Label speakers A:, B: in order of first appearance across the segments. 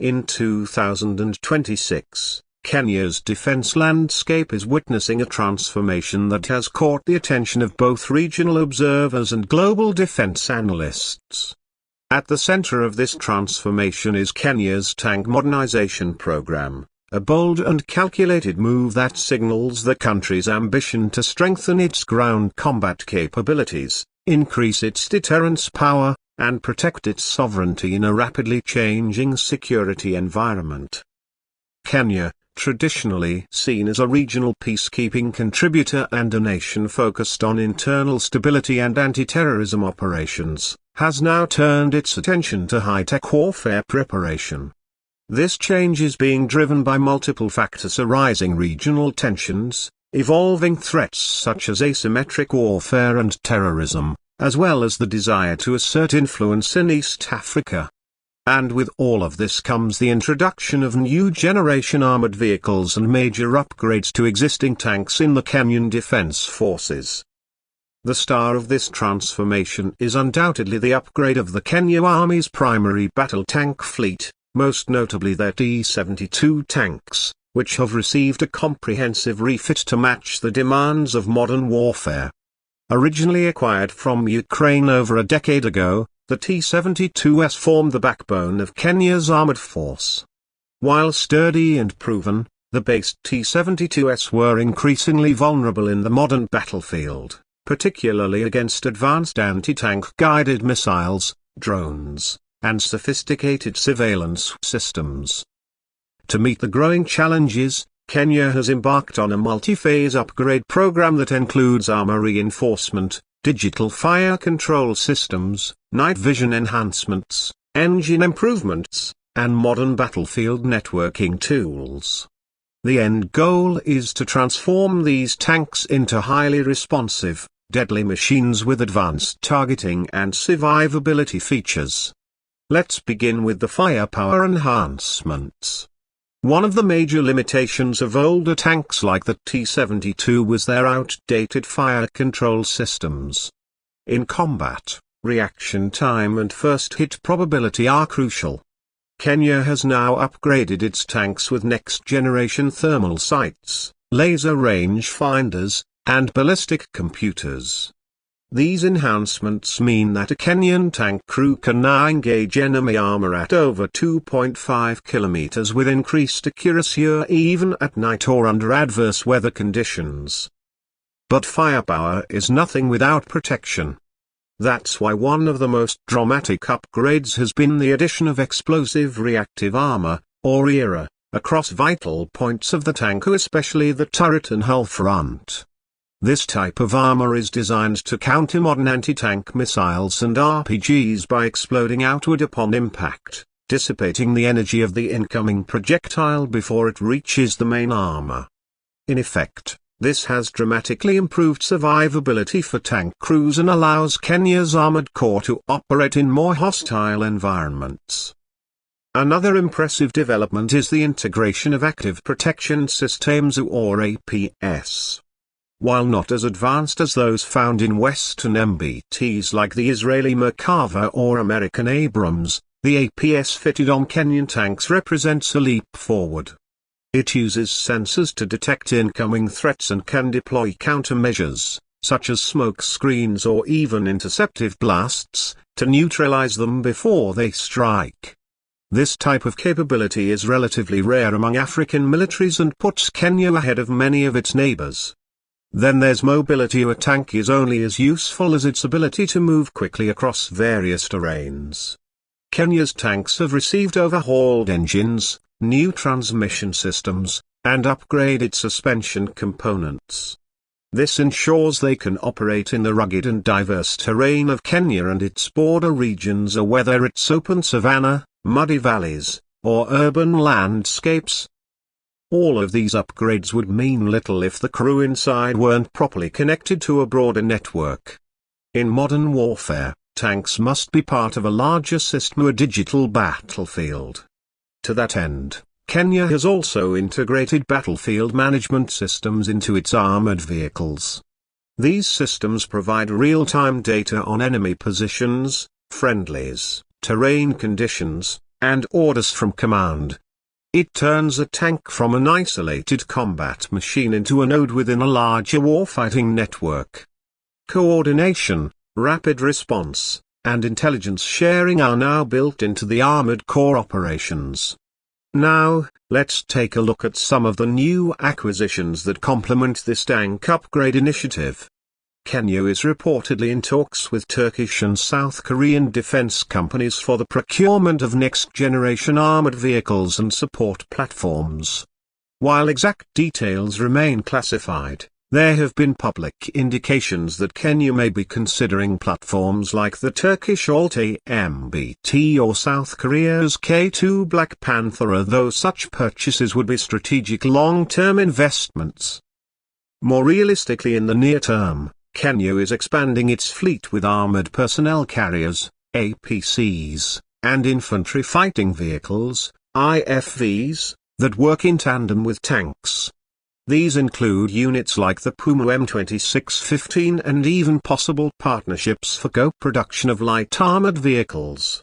A: In 2026, Kenya's defense landscape is witnessing a transformation that has caught the attention of both regional observers and global defense analysts. At the center of this transformation is Kenya's tank modernization program, a bold and calculated move that signals the country's ambition to strengthen its ground combat capabilities, increase its deterrence power, and protect its sovereignty in a rapidly changing security environment. Kenya, traditionally seen as a regional peacekeeping contributor and a nation focused on internal stability and anti-terrorism operations, has now turned its attention to high-tech warfare preparation. This change is being driven by multiple factors: arising regional tensions, evolving threats such as asymmetric warfare and terrorism, as well as the desire to assert influence in East Africa. And with all of this comes the introduction of new generation armored vehicles and major upgrades to existing tanks in the Kenyan Defense Forces. The star of this transformation is undoubtedly the upgrade of the Kenya Army's primary battle tank fleet, most notably their T-72 tanks, which have received a comprehensive refit to match the demands of modern warfare. Originally acquired from Ukraine over a decade ago, the T-72s formed the backbone of Kenya's armored force. While sturdy and proven, the base T-72s were increasingly vulnerable in the modern battlefield, particularly against advanced anti-tank guided missiles, drones, and sophisticated surveillance systems. To meet the growing challenges, Kenya has embarked on a multi-phase upgrade program that includes armor reinforcement, digital fire control systems, night vision enhancements, engine improvements, and modern battlefield networking tools. The end goal is to transform these tanks into highly responsive, deadly machines with advanced targeting and survivability features. Let's begin with the firepower enhancements. One of the major limitations of older tanks like the T-72 was their outdated fire control systems. In combat, reaction time and first hit probability are crucial. Kenya has now upgraded its tanks with next-generation thermal sights, laser range finders, and ballistic computers. These enhancements mean that a Kenyan tank crew can now engage enemy armor at over 2.5 kilometers with increased accuracy even at night or under adverse weather conditions. But firepower is nothing without protection. That's why one of the most dramatic upgrades has been the addition of explosive reactive armor, or ERA, across vital points of the tank, especially the turret and hull front. This type of armor is designed to counter modern anti-tank missiles and RPGs by exploding outward upon impact, dissipating the energy of the incoming projectile before it reaches the main armor. In effect, this has dramatically improved survivability for tank crews and allows Kenya's armored corps to operate in more hostile environments. Another impressive development is the integration of active protection systems, or APS. While not as advanced as those found in Western MBTs like the Israeli Merkava or American Abrams, the APS fitted on Kenyan tanks represents a leap forward. It uses sensors to detect incoming threats and can deploy countermeasures, such as smoke screens or even interceptive blasts, to neutralize them before they strike. This type of capability is relatively rare among African militaries and puts Kenya ahead of many of its neighbors. Then there's mobility. A tank is only as useful as its ability to move quickly across various terrains. Kenya's tanks have received overhauled engines, new transmission systems, and upgraded suspension components. This ensures they can operate in the rugged and diverse terrain of Kenya and its border regions, or whether it's open savanna, muddy valleys, or urban landscapes. All of these upgrades would mean little if the crew inside weren't properly connected to a broader network. In modern warfare, tanks must be part of a larger system, a digital battlefield. To that end, Kenya has also integrated battlefield management systems into its armored vehicles. These systems provide real-time data on enemy positions, friendlies, terrain conditions, and orders from command. It turns a tank from an isolated combat machine into a node within a larger warfighting network. Coordination, rapid response, and intelligence sharing are now built into the armored core operations. Now, let's take a look at some of the new acquisitions that complement this tank upgrade initiative. Kenya is reportedly in talks with Turkish and South Korean defense companies for the procurement of next-generation armored vehicles and support platforms. While exact details remain classified, there have been public indications that Kenya may be considering platforms like the Turkish Alt-A-MBT or South Korea's K2 Black Panther, although such purchases would be strategic long-term investments. More realistically, in the near term, Kenya is expanding its fleet with armored personnel carriers, APCs, and infantry fighting vehicles, IFVs, that work in tandem with tanks. These include units like the Puma M2615 and even possible partnerships for co-production of light armored vehicles.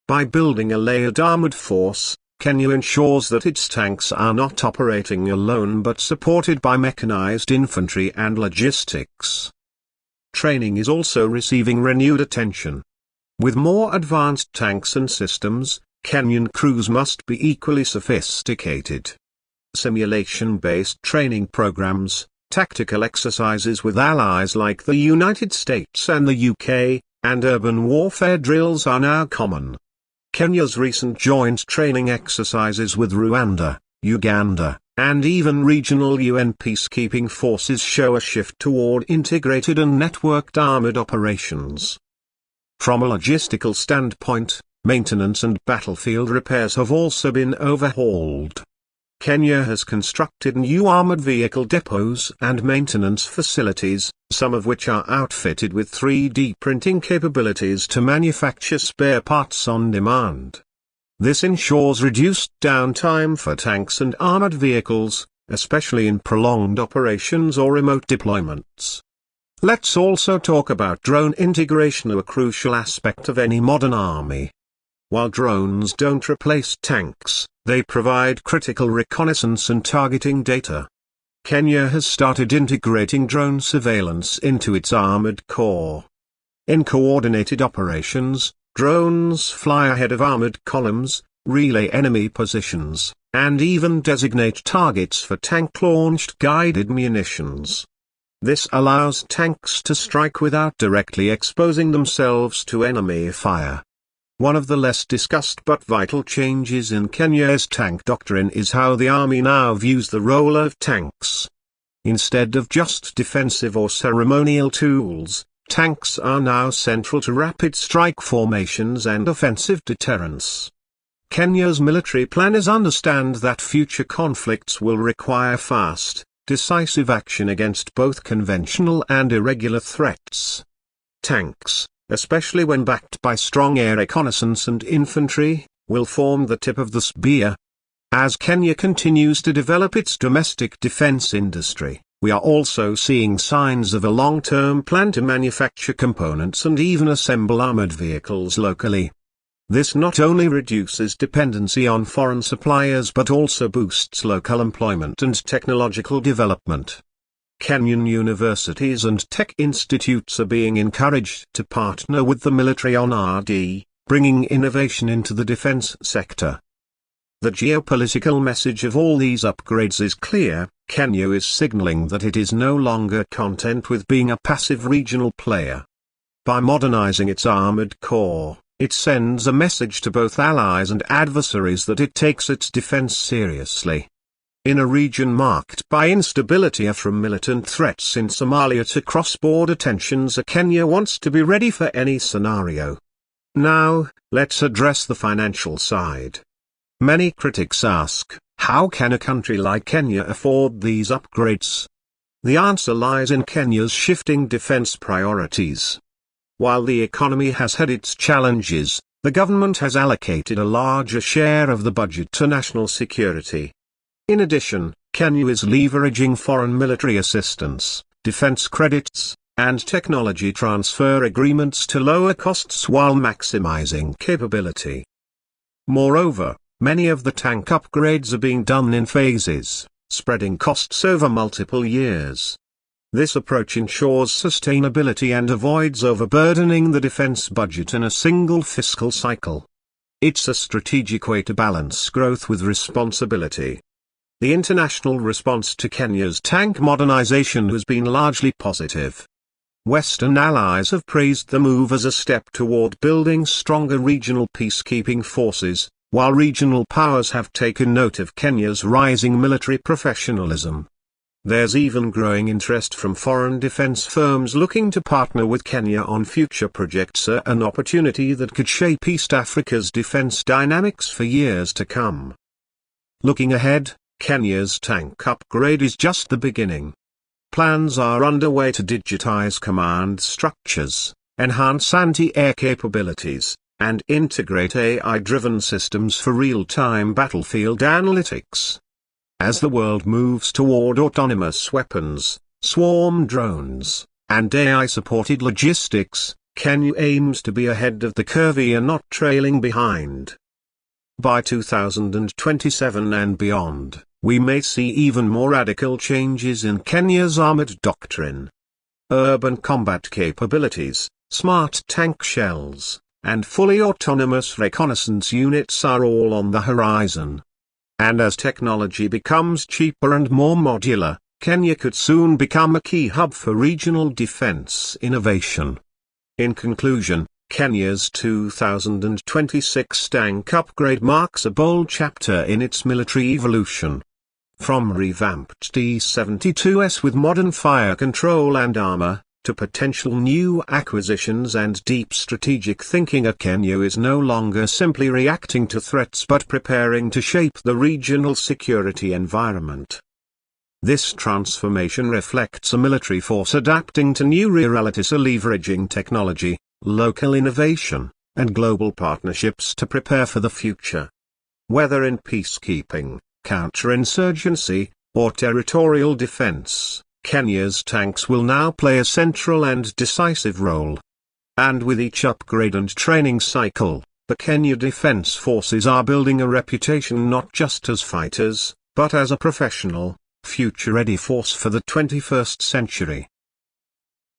A: By building a layered armored force, Kenya ensures that its tanks are not operating alone but supported by mechanized infantry and logistics. Training is also receiving renewed attention. With more advanced tanks and systems, Kenyan crews must be equally sophisticated. Simulation-based training programs, tactical exercises with allies like the United States and the UK, and urban warfare drills are now common. Kenya's recent joint training exercises with Rwanda, Uganda, and even regional UN peacekeeping forces show a shift toward integrated and networked armored operations. From a logistical standpoint, maintenance and battlefield repairs have also been overhauled. Kenya has constructed new armored vehicle depots and maintenance facilities, some of which are outfitted with 3D printing capabilities to manufacture spare parts on demand. This ensures reduced downtime for tanks and armored vehicles, especially in prolonged operations or remote deployments. Let's also talk about drone integration, a crucial aspect of any modern army. While drones don't replace tanks, they provide critical reconnaissance and targeting data. Kenya has started integrating drone surveillance into its armored core. In coordinated operations, drones fly ahead of armored columns, relay enemy positions, and even designate targets for tank-launched guided munitions. This allows tanks to strike without directly exposing themselves to enemy fire. One of the less discussed but vital changes in Kenya's tank doctrine is how the army now views the role of tanks. Instead of just defensive or ceremonial tools, tanks are now central to rapid strike formations and offensive deterrence. Kenya's military planners understand that future conflicts will require fast, decisive action against both conventional and irregular threats. Tanks, especially when backed by strong air reconnaissance and infantry, will form the tip of the spear. As Kenya continues to develop its domestic defense industry, we are also seeing signs of a long-term plan to manufacture components and even assemble armored vehicles locally. This not only reduces dependency on foreign suppliers but also boosts local employment and technological development. Kenyan universities and tech institutes are being encouraged to partner with the military on R&D, bringing innovation into the defense sector. The geopolitical message of all these upgrades is clear: Kenya is signaling that it is no longer content with being a passive regional player. By modernizing its armored core, it sends a message to both allies and adversaries that it takes its defense seriously. In a region marked by instability from militant threats in Somalia to cross-border tensions, Kenya wants to be ready for any scenario. Now, let's address the financial side. Many critics ask, how can a country like Kenya afford these upgrades? The answer lies in Kenya's shifting defense priorities. While the economy has had its challenges, the government has allocated a larger share of the budget to national security. In addition, Kenya is leveraging foreign military assistance, defense credits, and technology transfer agreements to lower costs while maximizing capability. Moreover, many of the tank upgrades are being done in phases, spreading costs over multiple years. This approach ensures sustainability and avoids overburdening the defense budget in a single fiscal cycle. It's a strategic way to balance growth with responsibility. The international response to Kenya's tank modernization has been largely positive. Western allies have praised the move as a step toward building stronger regional peacekeeping forces, while regional powers have taken note of Kenya's rising military professionalism. There's even growing interest from foreign defense firms looking to partner with Kenya on future projects, an opportunity that could shape East Africa's defense dynamics for years to come. Looking ahead, Kenya's tank upgrade is just the beginning. Plans are underway to digitize command structures, enhance anti-air capabilities, and integrate AI-driven systems for real-time battlefield analytics. As the world moves toward autonomous weapons, swarm drones, and AI-supported logistics, Kenya aims to be ahead of the curve and not trailing behind. By 2027 and beyond, we may see even more radical changes in Kenya's armored doctrine. Urban combat capabilities, smart tank shells, and fully autonomous reconnaissance units are all on the horizon. And as technology becomes cheaper and more modular, Kenya could soon become a key hub for regional defense innovation. In conclusion, Kenya's 2026 tank upgrade marks a bold chapter in its military evolution. From revamped T-72s with modern fire control and armor, to potential new acquisitions and deep strategic thinking, Kenya is no longer simply reacting to threats but preparing to shape the regional security environment. This transformation reflects a military force adapting to new realities, leveraging technology, local innovation, and global partnerships to prepare for the future. Whether in peacekeeping, counterinsurgency, or territorial defense, Kenya's tanks will now play a central and decisive role. And with each upgrade and training cycle, the Kenya Defense Forces are building a reputation not just as fighters, but as a professional, future-ready force for the 21st century.